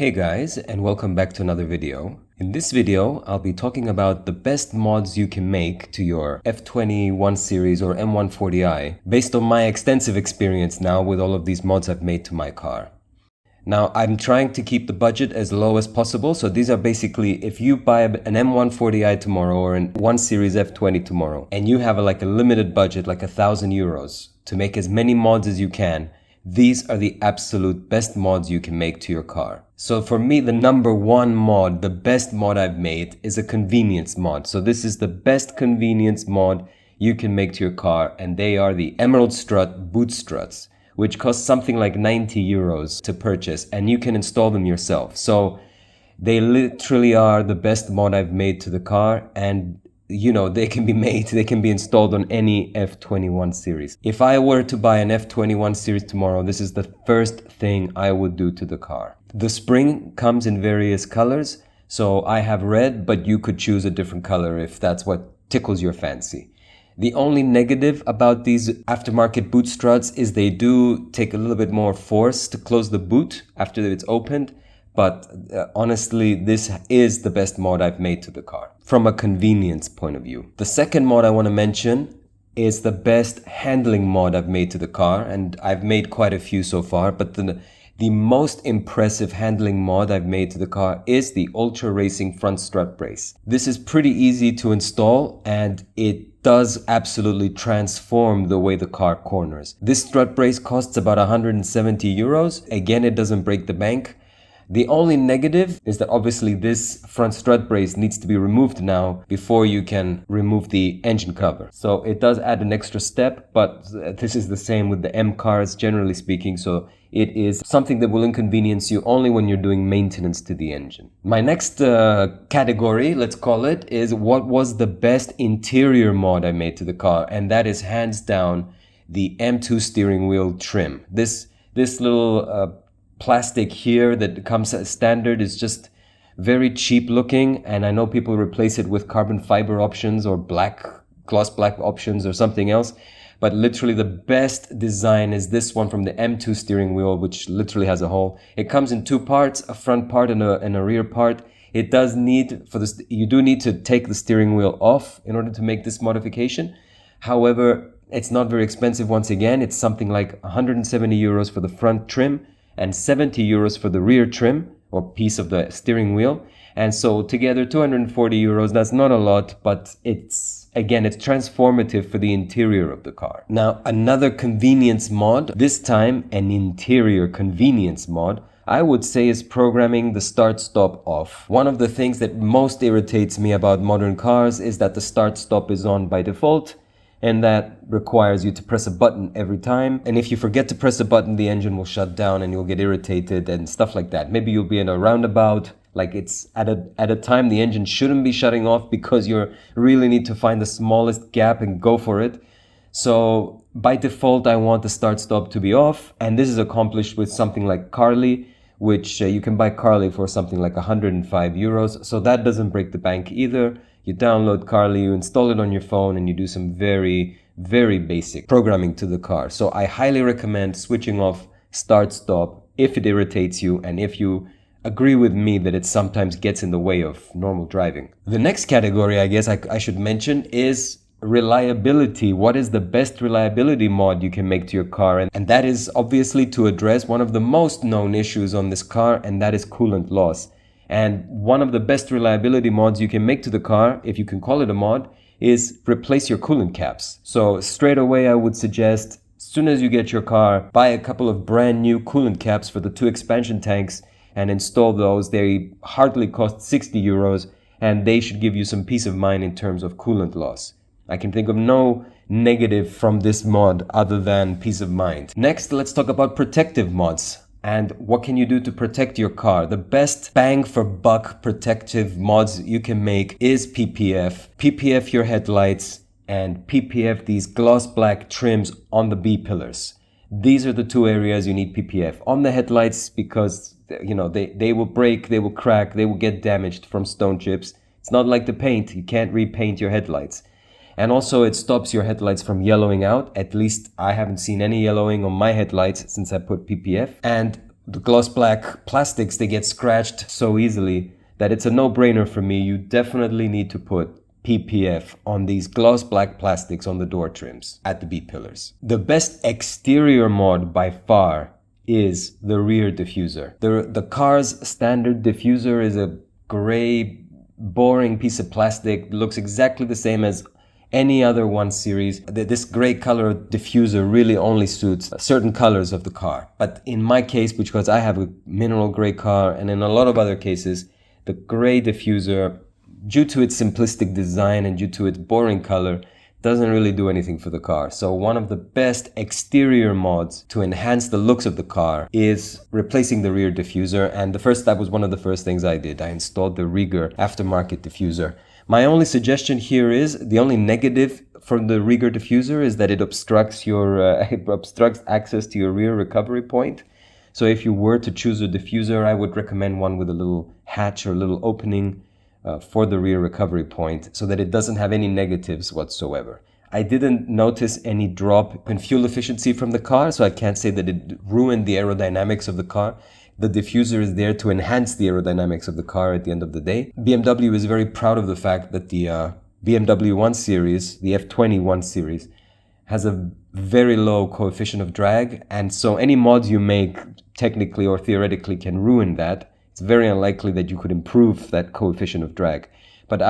Hey guys, and welcome back to another video. In this video, I'll be talking about the best mods you can make to your F20 1 Series or M140i based on my extensive experience now with all of these mods I've made to my car. Now, I'm trying to keep the budget as low as possible, so these are basically if you buy an M140i tomorrow or an 1 Series F20 tomorrow and you have a limited budget, like €1,000 to make as many mods as you can, these are the absolute best mods you can make to your car. So for me, the number one mod, the best mod I've made is a convenience mod. So this is the best convenience mod you can make to your car, and they are the Emerald Strut boot struts, which cost something like €90 to purchase, and you can install them yourself. So they literally are the best mod I've made to the car, and they can be installed on any F21 series. If I were to buy an F21 series tomorrow, this is the first thing I would do to the car. The spring comes in various colors, so I have red, but you could choose a different color if that's what tickles your fancy. The only negative about these aftermarket boot struts is they do take a little bit more force to close the boot after it's opened. But honestly, this is the best mod I've made to the car from a convenience point of view. The second mod I want to mention is the best handling mod I've made to the car, and I've made quite a few so far, but the most impressive handling mod I've made to the car is the Ultra Racing front strut brace. This is pretty easy to install, and it does absolutely transform the way the car corners. This strut brace costs about €170. Again, it doesn't break the bank. The only negative is that obviously this front strut brace needs to be removed now before you can remove the engine cover. So it does add an extra step, but this is the same with the M cars generally speaking. So it is something that will inconvenience you only when you're doing maintenance to the engine. My next category, let's call it, is what was the best interior mod I made to the car. And that is hands down the M2 steering wheel trim. This little plastic here that comes as standard is just very cheap looking, and I know people replace it with carbon fiber options or gloss black options or something else, but literally the best design is this one from the M2 steering wheel, which literally has a hole. It comes in two parts, a front part and a rear part. It does need, you do need to take the steering wheel off in order to make this modification. However, it's not very expensive. Once again, it's something like €170 for the front trim and €70 for the rear trim or piece of the steering wheel. And so together €240, that's not a lot, but it's transformative for the interior of the car. Now, another convenience mod, this time an interior convenience mod, I would say is programming the start-stop off. One of the things that most irritates me about modern cars is that the start-stop is on by default, and that requires you to press a button every time. And if you forget to press a button, the engine will shut down and you'll get irritated and stuff like that. Maybe you'll be in a roundabout, like it's at a time the engine shouldn't be shutting off because you really need to find the smallest gap and go for it. So by default, I want the start-stop to be off. And this is accomplished with something like Carly, which you can buy Carly for something like €105. So that doesn't break the bank either. You download Carly, you install it on your phone, and you do some very, very basic programming to the car. So I highly recommend switching off start-stop if it irritates you and if you agree with me that it sometimes gets in the way of normal driving. The next category I guess I should mention is reliability. What is the best reliability mod you can make to your car? And that is obviously to address one of the most known issues on this car, and that is coolant loss. And one of the best reliability mods you can make to the car, if you can call it a mod, is replace your coolant caps. So straight away, I would suggest, as soon as you get your car, buy a couple of brand new coolant caps for the 2 expansion tanks and install those. They hardly cost €60, and they should give you some peace of mind in terms of coolant loss. I can think of no negative from this mod other than peace of mind. Next, let's talk about protective mods. And what can you do to protect your car? The best bang for buck protective mods you can make is PPF. PPF your headlights and PPF these gloss black trims on the B-pillars. These are the two areas you need PPF. On the headlights because they will break, they will crack, they will get damaged from stone chips. It's not like the paint. You can't repaint your headlights. And also it stops your headlights from yellowing out. At least I haven't seen any yellowing on my headlights since I put PPF. And The gloss black plastics, they get scratched so easily that it's a no-brainer for me. You definitely need to put PPF on these gloss black plastics on the door trims at the B-pillars. The best exterior mod by far is the rear diffuser. The car's standard diffuser is a gray, boring piece of plastic. Looks exactly the same as any other 1 Series. This gray color diffuser really only suits certain colors of the car. But in my case, because I have a mineral gray car, and in a lot of other cases, the gray diffuser, due to its simplistic design and due to its boring color, doesn't really do anything for the car. So one of the best exterior mods to enhance the looks of the car is replacing the rear diffuser. And that was one of the first things I did. I installed the Rieger aftermarket diffuser. My only suggestion here is, the only negative from the Rieger diffuser is that it obstructs obstructs access to your rear recovery point. So if you were to choose a diffuser, I would recommend one with a little hatch or a little opening for the rear recovery point, so that it doesn't have any negatives whatsoever. I didn't notice any drop in fuel efficiency from the car, so I can't say that it ruined the aerodynamics of the car. The diffuser is there to enhance the aerodynamics of the car at the end of the day. BMW is very proud of the fact that the BMW 1 Series, the F20 1 Series, has a very low coefficient of drag, and so any mods you make technically or theoretically can ruin that. It's very unlikely that you could improve that coefficient of drag. But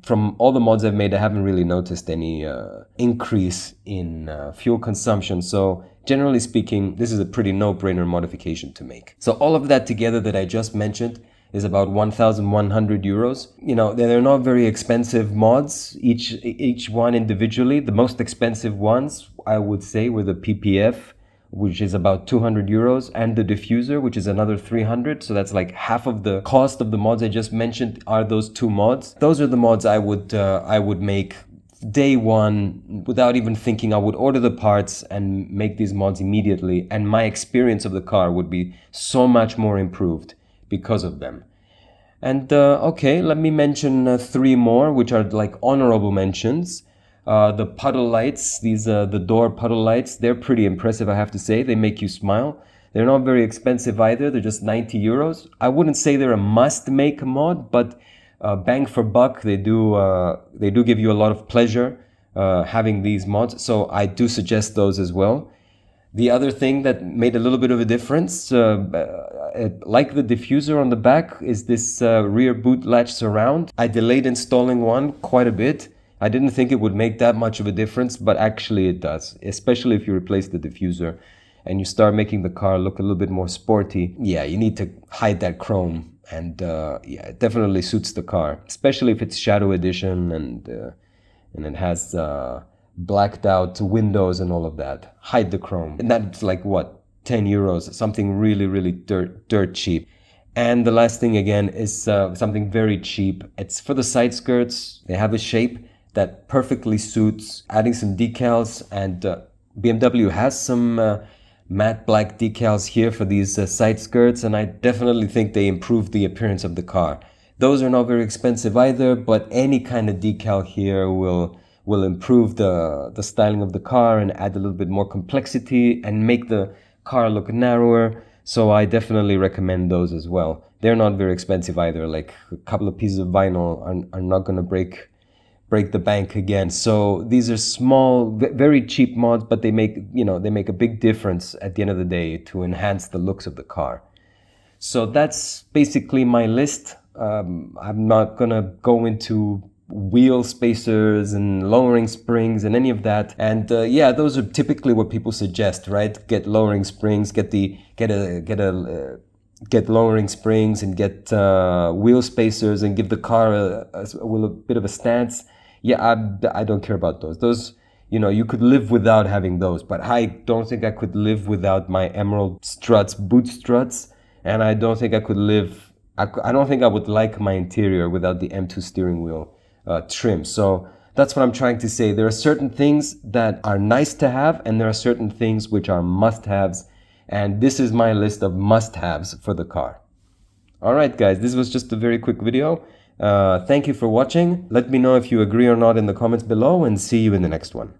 from all the mods I've made, I haven't really noticed any increase in fuel consumption. So generally speaking, this is a pretty no-brainer modification to make. So all of that together that I just mentioned is about 1,100 euros. You know, they're not very expensive mods, each one individually. The most expensive ones, I would say, were the PPF, which is about 200 euros, and the diffuser, which is another 300. So that's like half of the cost of the mods I just mentioned are those 2 mods. Those are the mods I would make day one without even thinking. I would order the parts and make these mods immediately, and my experience of the car would be so much more improved because of them. And okay, let me mention 3 more, which are like honorable mentions. The puddle lights, the door puddle lights, they're pretty impressive, I have to say. They make you smile. They're not very expensive either. They're just 90 euros. I wouldn't say they're a must-make mod, but bang for buck, they do give you a lot of pleasure having these mods. So I do suggest those as well. The other thing that made a little bit of a difference, like the diffuser on the back, is this rear boot latch surround. I delayed installing one quite a bit. I didn't think it would make that much of a difference, but actually it does, especially if you replace the diffuser and you start making the car look a little bit more sporty. Yeah, you need to hide that chrome, and yeah, it definitely suits the car, especially if it's Shadow Edition and it has blacked out windows and all of that. Hide the chrome. And that's like, what, 10 euros, something really, really dirt cheap. And the last thing again is something very cheap. It's for the side skirts. They have a shape that perfectly suits adding some decals, and BMW has some matte black decals here for these side skirts, and I definitely think they improve the appearance of the car. Those are not very expensive either, but any kind of decal here will improve the styling of the car and add a little bit more complexity and make the car look narrower. So I definitely recommend those as well. They're not very expensive either. Like a couple of pieces of vinyl are not going to break the bank again. So these are small, very cheap mods, but they make a big difference at the end of the day to enhance the looks of the car. So that's basically my list. I'm not gonna go into wheel spacers and lowering springs and any of that. And yeah, those are typically what people suggest, right? Get lowering springs, get lowering springs, and get wheel spacers, and give the car a bit of a stance. Yeah, I don't care about those. Those, you could live without having those, but I don't think I could live without my Emerald struts, boot struts, and I don't think I could live. I don't think I would like my interior without the M2 steering wheel trim. So that's what I'm trying to say. There are certain things that are nice to have, and there are certain things which are must-haves, and this is my list of must-haves for the car. All right, guys, this was just a very quick video. Thank you for watching. Let me know if you agree or not in the comments below, and see you in the next one.